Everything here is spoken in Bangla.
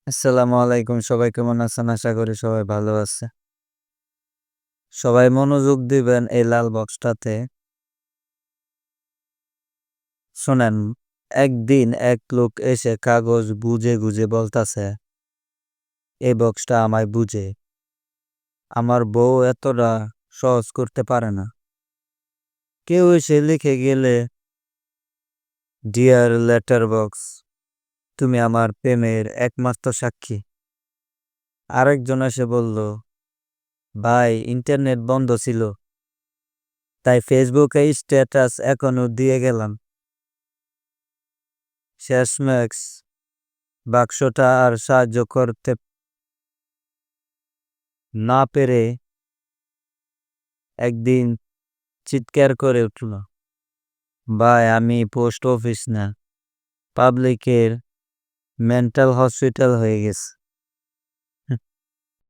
আসসালামু আলাইকুম। সবাই কেমন আছেন? আশা করি সবাই ভালো আছে। সবাই মনোযোগ দিবেন এই লাল বক্সটাতে। শোনেন, একদিন এক লোক এসে কাগজ গুজে বলতাছে, "এই বক্সটা আমায় বুঝে। আমার বউ এতটা সহজ করতে পারে না।" কেউ এসে লিখে গেলে, "ডিয়ার লেটার বক্স, তুমি আমার প্রেমের একমাত্র সাক্ষী।" আরেকজন এসে বলল, "ভাই, ইন্টারনেট বন্ধ ছিল, তাই ফেসবুকে স্ট্যাটাস এখনো দিয়ে গেলাম।" শেষমেশ বাক্সটা আর সাহায্য করতে না পেরে একদিন চিৎকার করে উঠল, "ভাই, আমি পোস্ট অফিস না, পাবলিকের মেন্টাল হসপিটাল হয়ে গেছি।"